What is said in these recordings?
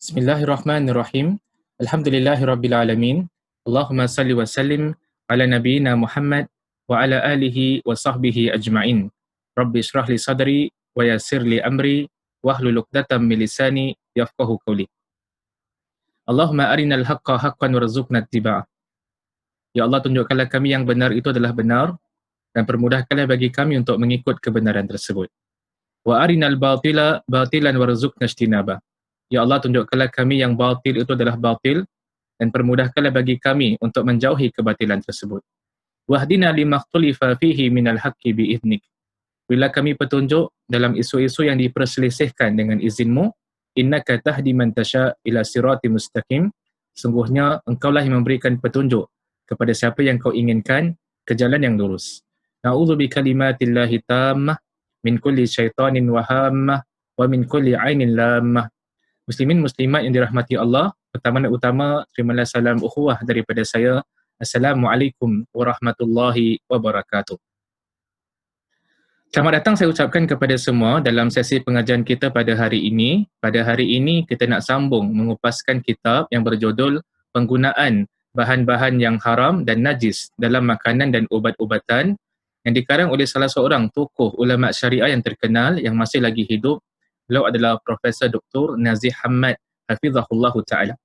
Bismillahirrahmanirrahim. Alhamdulillahirrabbilalamin. Allahumma salli wa sallim ala nabiyyina Muhammad wa ala alihi wa sahbihi ajma'in. Rabbi shrah li sadri wa yassir li amri wahlul 'uqdatam min lisani yafqahu qawli. Allahumma arinal haqqa haqqan warzuqna ittiba'ah. Ya Allah, tunjukkanlah kami yang benar itu adalah benar dan permudahkanlah bagi kami untuk mengikut kebenaran tersebut. Wa arinal batila batilan warzuqna ijtinabah. Ya Allah, tunjukkanlah kami yang batil itu adalah batil dan permudahkanlah bagi kami untuk menjauhi kebatilan tersebut. Wahdina limakhtulifa fihi minal haqqi bi'idhnik. Bila kami petunjuk dalam isu-isu yang diperselisihkan dengan izinmu, innaka tahdi man tasha ila siratim mustaqim. Sungguhnya engkaulah yang memberikan petunjuk kepada siapa yang kau inginkan ke jalan yang lurus. Na'udzu bikalimatillahi tammah min kulli syaitanin wahammah wa min kulli ainin lammah. Muslimin muslimat yang dirahmati Allah, pertama dan utama terimalah salam ukhuwah daripada saya. Assalamualaikum warahmatullahi wabarakatuh. Selamat datang saya ucapkan kepada semua dalam sesi pengajian kita pada hari ini. Pada hari ini kita nak sambung mengupaskan kitab yang berjudul Penggunaan Bahan-bahan yang Haram dan Najis dalam Makanan dan Ubat-ubatan yang dikarang oleh salah seorang tokoh ulama syariah yang terkenal yang masih lagi hidup. Beliau adalah Profesor Dr. Nazih Hamad Hafizahullah Ta'ala.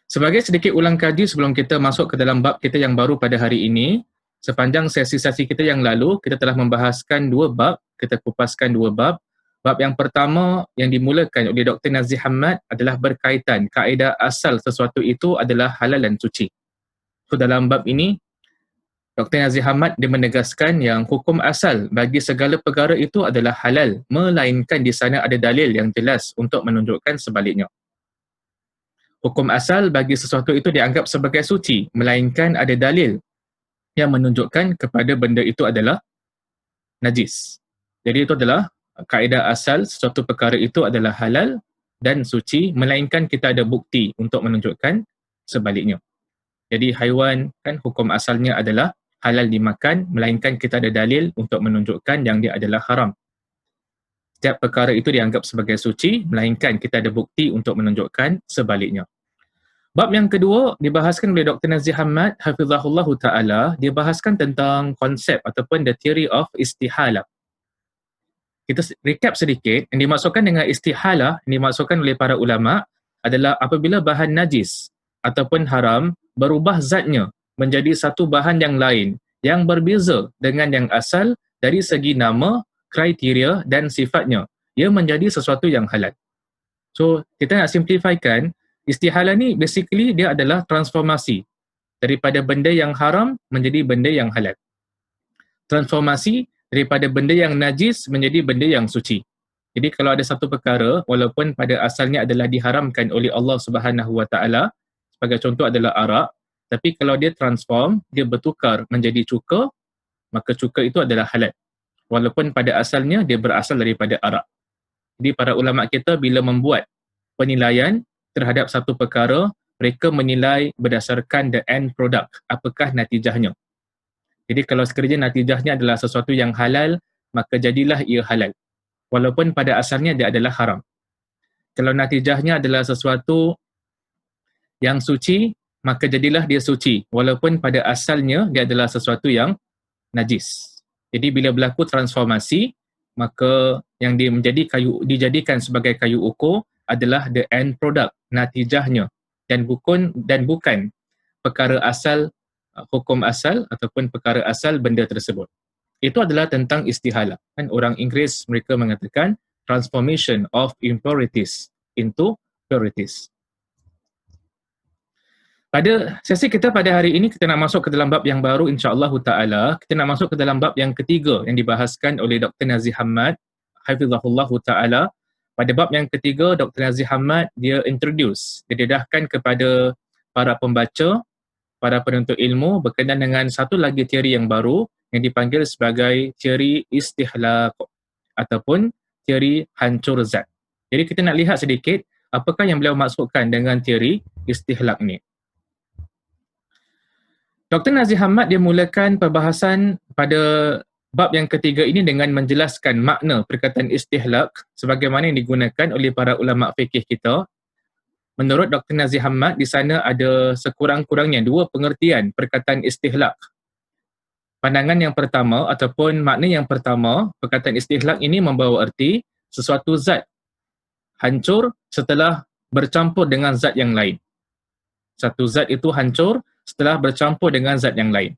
Sebagai sedikit ulang kaji sebelum kita masuk ke dalam bab kita yang baru pada hari ini, sepanjang sesi-sesi kita yang lalu, kita telah membahaskan dua bab, kita kupaskan dua bab. Bab yang pertama yang dimulakan oleh Dr. Nazih Hamad adalah berkaitan kaedah asal sesuatu itu adalah halal dan suci. So dalam bab ini, Dr. Nazih Hamad dia menegaskan yang hukum asal bagi segala perkara itu adalah halal, melainkan di sana ada dalil yang jelas untuk menunjukkan sebaliknya. Hukum asal bagi sesuatu itu dianggap sebagai suci, melainkan ada dalil yang menunjukkan kepada benda itu adalah najis. Jadi itu adalah kaedah asal sesuatu perkara itu adalah halal dan suci, melainkan kita ada bukti untuk menunjukkan sebaliknya. Jadi haiwan kan hukum asalnya adalah halal dimakan, melainkan kita ada dalil untuk menunjukkan yang dia adalah haram. Setiap perkara itu dianggap sebagai suci, melainkan kita ada bukti untuk menunjukkan sebaliknya. Bab yang kedua dibahaskan oleh Dr. Nazih Hamad Hafizahullah Ta'ala. Dia bahaskan tentang konsep ataupun the theory of istihalah. Kita recap sedikit. Yang dimaksudkan dengan istihalah, yang dimaksudkan oleh para ulama adalah apabila bahan najis ataupun haram berubah zatnya menjadi satu bahan yang lain yang berbeza dengan yang asal dari segi nama, kriteria dan sifatnya. Ia menjadi sesuatu yang halal. So, kita nak simplifykan, istihalah ni basically dia adalah transformasi daripada benda yang haram menjadi benda yang halal. Transformasi daripada benda yang najis menjadi benda yang suci. Jadi kalau ada satu perkara walaupun pada asalnya adalah diharamkan oleh Allah Subhanahu Wa Taala, sebagai contoh adalah arak, tapi kalau dia transform, dia bertukar menjadi cuka, maka cuka itu adalah halal. Walaupun pada asalnya dia berasal daripada arak. Jadi para ulama kita bila membuat penilaian terhadap satu perkara, mereka menilai berdasarkan the end product, apakah natijahnya. Jadi kalau sekiranya natijahnya adalah sesuatu yang halal, maka jadilah ia halal. Walaupun pada asalnya dia adalah haram. Kalau natijahnya adalah sesuatu yang suci, maka jadilah dia suci walaupun pada asalnya dia adalah sesuatu yang najis. Jadi bila berlaku transformasi, maka yang dia dijadikan sebagai kayu ukur adalah the end product, natijahnya, dan bukan perkara asal, hukum asal ataupun perkara asal benda tersebut. Itu adalah tentang istihalah. Kan orang Inggeris mereka mengatakan transformation of impurities into purities. Pada sesi kita pada hari ini, kita nak masuk ke dalam bab yang baru insya-Allah Ta'ala. Kita nak masuk ke dalam bab yang ketiga yang dibahaskan oleh Dr. Nazih Hamad Hafizahullah Ta'ala. Pada bab yang ketiga, Dr. Nazih Hamad dia dedahkan kepada para pembaca, para penuntut ilmu berkenaan dengan satu lagi teori yang baru yang dipanggil sebagai teori istihlaq ataupun teori hancur zat. Jadi kita nak lihat sedikit apakah yang beliau maksudkan dengan teori istihlaq ni. Dr. Nazih Hamad dia mulakan perbahasan pada bab yang ketiga ini dengan menjelaskan makna perkataan istihlak sebagaimana yang digunakan oleh para ulama fikih kita. Menurut Dr. Nazih Hamad, di sana ada sekurang-kurangnya dua pengertian perkataan istihlak. Pandangan yang pertama ataupun makna yang pertama, perkataan istihlak ini membawa erti sesuatu zat hancur setelah bercampur dengan zat yang lain. Satu zat itu hancur setelah bercampur dengan zat yang lain.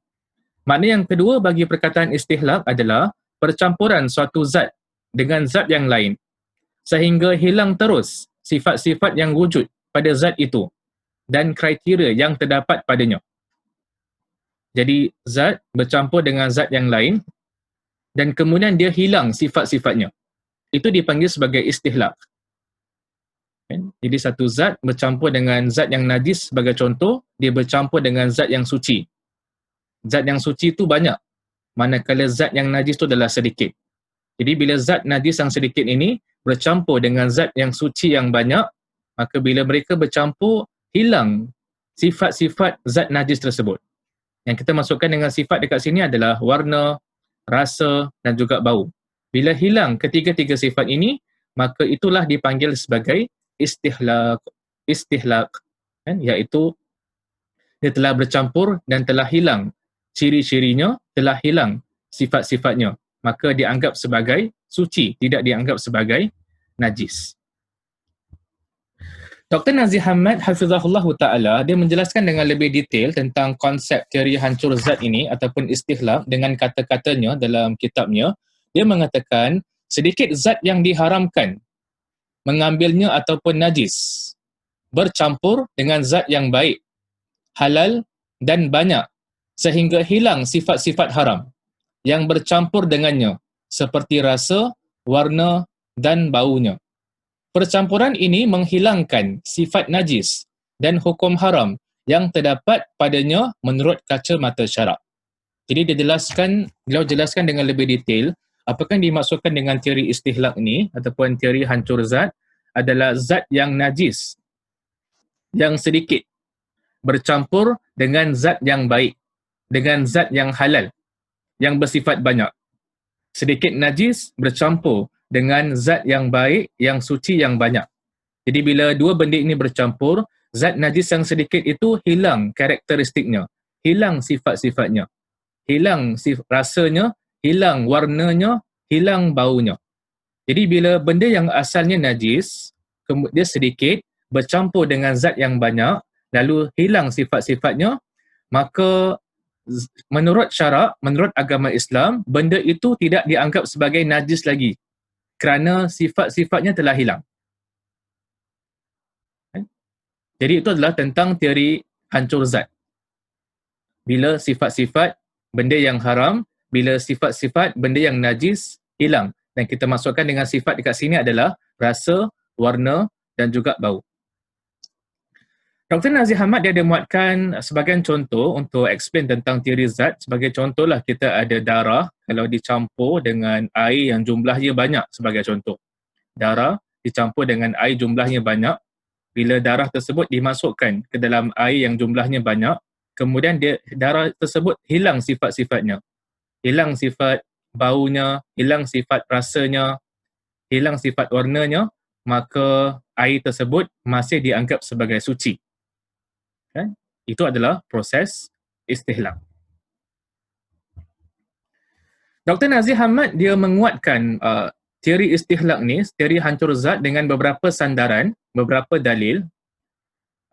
Makna yang kedua bagi perkataan istihlak adalah percampuran suatu zat dengan zat yang lain sehingga hilang terus sifat-sifat yang wujud pada zat itu dan kriteria yang terdapat padanya. Jadi zat bercampur dengan zat yang lain dan kemudian dia hilang sifat-sifatnya. Itu dipanggil sebagai istihlak. Jadi satu zat bercampur dengan zat yang najis sebagai contoh, dia bercampur dengan zat yang suci. Zat yang suci itu banyak, manakala zat yang najis itu adalah sedikit. Jadi bila zat najis yang sedikit ini bercampur dengan zat yang suci yang banyak, maka bila mereka bercampur, hilang sifat-sifat zat najis tersebut. Yang kita masukkan dengan sifat dekat sini adalah warna, rasa dan juga bau. Bila hilang ketiga-tiga sifat ini, maka itulah dipanggil sebagai istihlak, iaitu dia telah bercampur dan telah hilang ciri-cirinya, telah hilang sifat-sifatnya, maka dianggap sebagai suci, tidak dianggap sebagai najis. Dr. Nazih Hamad hafizahullah ta'ala, dia menjelaskan dengan lebih detail tentang konsep teori hancur zat ini ataupun istihlak dengan kata-katanya dalam kitabnya. Dia mengatakan sedikit zat yang diharamkan mengambilnya ataupun najis bercampur dengan zat yang baik, halal dan banyak sehingga hilang sifat-sifat haram yang bercampur dengannya seperti rasa, warna dan baunya. Percampuran ini menghilangkan sifat najis dan hukum haram yang terdapat padanya menurut kacamata syarak. Jadi beliau jelaskan dengan lebih detail apakah yang dimaksudkan dengan teori istihlak ini ataupun teori hancur zat adalah zat yang najis yang sedikit bercampur dengan zat yang baik, dengan zat yang halal yang bersifat banyak. Sedikit najis bercampur dengan zat yang baik, yang suci yang banyak. Jadi bila dua benda ini bercampur, zat najis yang sedikit itu hilang karakteristiknya, hilang sifat-sifatnya, hilang rasanya, hilang warnanya, hilang baunya. Jadi bila benda yang asalnya najis, dia sedikit bercampur dengan zat yang banyak, lalu hilang sifat-sifatnya, maka menurut syarak, menurut agama Islam, benda itu tidak dianggap sebagai najis lagi kerana sifat-sifatnya telah hilang. Jadi itu adalah tentang teori hancur zat. Bila sifat-sifat benda yang haram, bila sifat-sifat benda yang najis hilang. Dan kita masukkan dengan sifat dekat sini adalah rasa, warna dan juga bau. Dr. Nazih Hamad dia ada muatkan sebagian contoh untuk explain tentang teori zat. Sebagai contohlah kita ada darah kalau dicampur dengan air yang jumlahnya banyak sebagai contoh. Darah dicampur dengan air jumlahnya banyak. Bila darah tersebut dimasukkan ke dalam air yang jumlahnya banyak, kemudian darah tersebut hilang sifat-sifatnya. Hilang sifat baunya, hilang sifat rasanya, hilang sifat warnanya, maka air tersebut masih dianggap sebagai suci. Itu adalah proses istihlak. Dr. Nazih Hamad dia menguatkan teori istihlak ni, teori hancur zat dengan beberapa sandaran, beberapa dalil.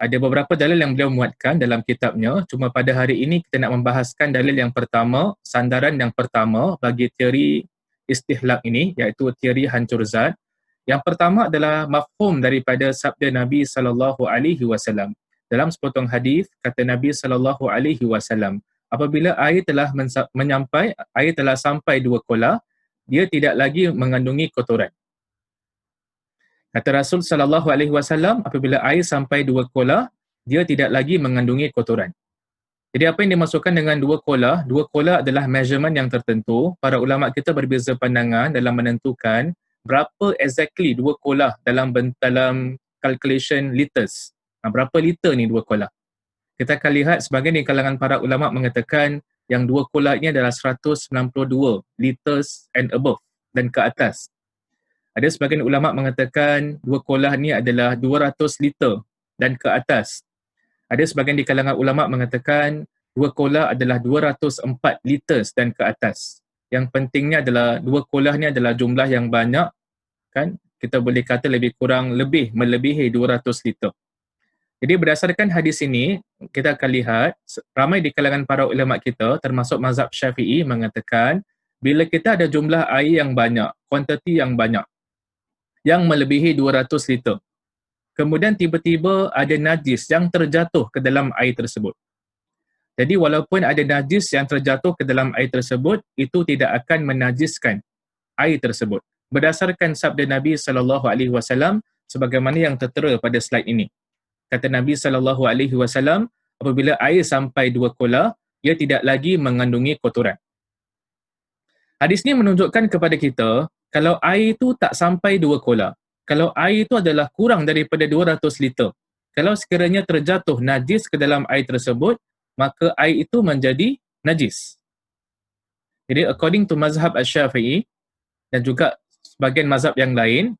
Ada beberapa dalil yang beliau muatkan dalam kitabnya, cuma pada hari ini kita nak membahaskan dalil yang pertama, sandaran yang pertama bagi teori istihlak ini, iaitu teori hancur zat. Yang pertama adalah mafhum daripada sabda Nabi SAW. Dalam sepotong hadis kata Nabi SAW, apabila air telah sampai 2 kolah, dia tidak lagi mengandungi kotoran. Kata Rasul SAW, apabila air sampai 2 kolah, dia tidak lagi mengandungi kotoran. Jadi apa yang dimasukkan dengan 2 kolah? 2 kolah adalah measurement yang tertentu. Para ulama kita berbeza pandangan dalam menentukan berapa exactly 2 kolah dalam calculation liters. Berapa liter ni 2 kolah? Kita akan lihat sebahagian di kalangan para ulama mengatakan yang 2 kolah ini adalah 192 liters and above dan ke atas. Ada sebagian ulama mengatakan 2 kolah ni adalah 200 liter dan ke atas. Ada sebagian di kalangan ulama mengatakan 2 kolah adalah 204 liters dan ke atas. Yang pentingnya adalah 2 kolah ni adalah jumlah yang banyak, kan? Kita boleh kata lebih kurang melebihi 200 liter. Jadi berdasarkan hadis ini, kita akan lihat ramai di kalangan para ulama kita termasuk mazhab Syafi'i mengatakan bila kita ada jumlah air yang banyak, kuantiti yang banyak yang melebihi 200 liter. Kemudian tiba-tiba ada najis yang terjatuh ke dalam air tersebut. Jadi walaupun ada najis yang terjatuh ke dalam air tersebut, itu tidak akan menajiskan air tersebut. Berdasarkan sabda Nabi SAW sebagaimana yang tertera pada slide ini. Kata Nabi SAW, apabila air sampai 2 kolah, ia tidak lagi mengandungi kotoran. Hadis ini menunjukkan kepada kita, kalau air itu tak sampai 2 kolah, kalau air itu adalah kurang daripada 200 liter, kalau sekiranya terjatuh najis ke dalam air tersebut, maka air itu menjadi najis. Jadi according to mazhab Asy-Syafi'i dan juga sebagian mazhab yang lain,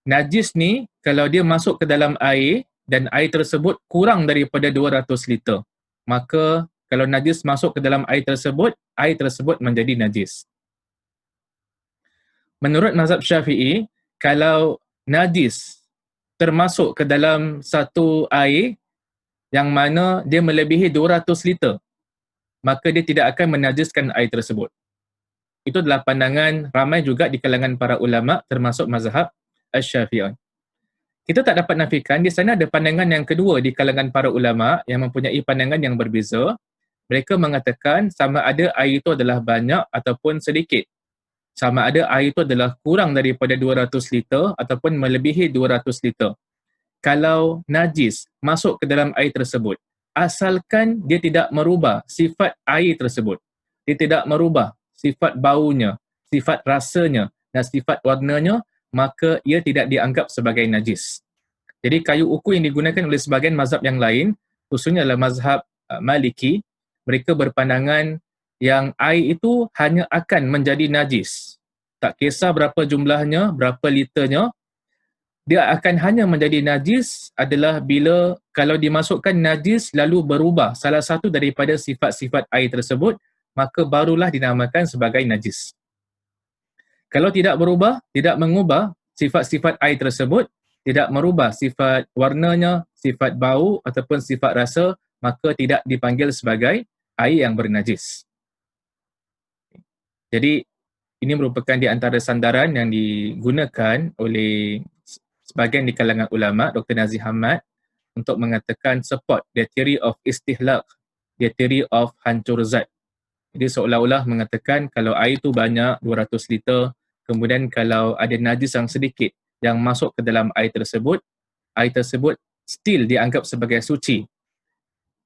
najis ni kalau dia masuk ke dalam air dan air tersebut kurang daripada 200 liter, maka kalau najis masuk ke dalam air tersebut menjadi najis. Menurut mazhab Syafi'i, kalau najis termasuk ke dalam satu air yang mana dia melebihi 200 liter, maka dia tidak akan menajiskan air tersebut. Itu adalah pandangan ramai juga di kalangan para ulama termasuk mazhab Asy-Syafi'i. Kita tak dapat nafikan, di sana ada pandangan yang kedua di kalangan para ulama yang mempunyai pandangan yang berbeza. Mereka mengatakan sama ada air itu adalah banyak ataupun sedikit. Sama ada air itu adalah kurang daripada 200 liter ataupun melebihi 200 liter. Kalau najis masuk ke dalam air tersebut, asalkan dia tidak merubah sifat air tersebut, dia tidak merubah sifat baunya, sifat rasanya dan sifat warnanya, maka ia tidak dianggap sebagai najis. Jadi kayu ukur yang digunakan oleh sebahagian mazhab yang lain, khususnya adalah mazhab Maliki, mereka berpandangan yang air itu hanya akan menjadi najis. Tak kisah berapa jumlahnya, berapa liternya, dia akan hanya menjadi najis adalah bila kalau dimasukkan najis lalu berubah salah satu daripada sifat-sifat air tersebut, maka barulah dinamakan sebagai najis. Kalau tidak berubah, tidak mengubah sifat-sifat air tersebut, tidak merubah sifat warnanya, sifat bau ataupun sifat rasa, maka tidak dipanggil sebagai air yang bernajis. Jadi ini merupakan di antara sandaran yang digunakan oleh sebahagian di kalangan ulama, Dr. Nazir Hamad, untuk mengatakan support the theory of istihlaq, the theory of hancur zat. Jadi seolah-olah mengatakan kalau air itu banyak, 200 liter, kemudian kalau ada najis yang sedikit yang masuk ke dalam air tersebut still dianggap sebagai suci.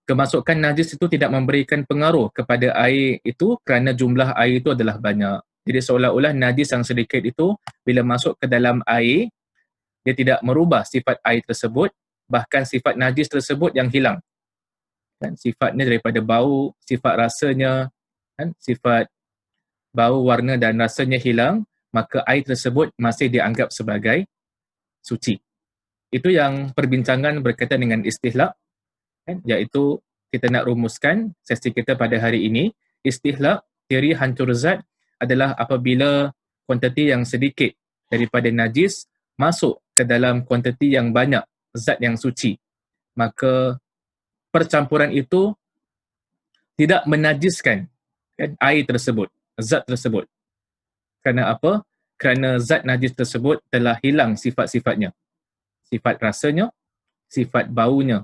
Kemasukan najis itu tidak memberikan pengaruh kepada air itu kerana jumlah air itu adalah banyak. Jadi seolah-olah najis yang sedikit itu bila masuk ke dalam air, dia tidak merubah sifat air tersebut, bahkan sifat najis tersebut yang hilang. Dan sifatnya daripada bau, sifat rasanya, kan, sifat bau, warna dan rasanya hilang, maka air tersebut masih dianggap sebagai suci. Itu yang perbincangan berkaitan dengan istihlaq, kan, iaitu kita nak rumuskan sesi kita pada hari ini. Istihlaq, teori hancur zat adalah apabila kuantiti yang sedikit daripada najis masuk ke dalam kuantiti yang banyak zat yang suci, maka percampuran itu tidak menajiskan, kan, air tersebut, zat tersebut. Kerana apa? Kerana zat najis tersebut telah hilang sifat-sifatnya. Sifat rasanya, sifat baunya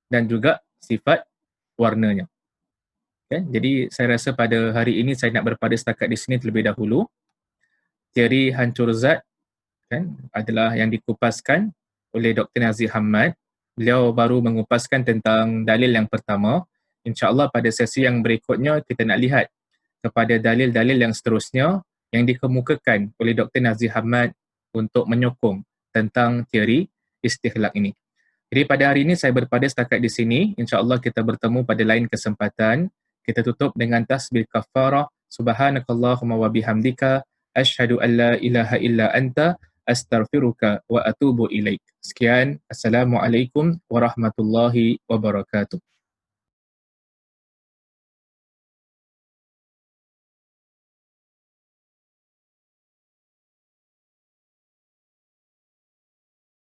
dan juga sifat warnanya. Okay? Jadi saya rasa pada hari ini saya nak berpada setakat di sini terlebih dahulu. Teori hancur zat, kan, adalah yang dikupaskan oleh Dr. Nazir Hamad. Beliau baru mengupaskan tentang dalil yang pertama. InsyaAllah pada sesi yang berikutnya kita nak lihat kepada dalil-dalil yang seterusnya yang dikemukakan oleh Dr. Nazir Hamad untuk menyokong tentang teori istihlaq ini. Jadi pada hari ini saya berpada setakat di sini. InsyaAllah kita bertemu pada lain kesempatan. kita tutup dengan tasbih kafarah. Subhanakallahumma wa bihamdika asyhadu an la ilaha illa anta astaghfiruka wa atubu ilaik. Sekian, Assalamualaikum warahmatullahi wabarakatuh.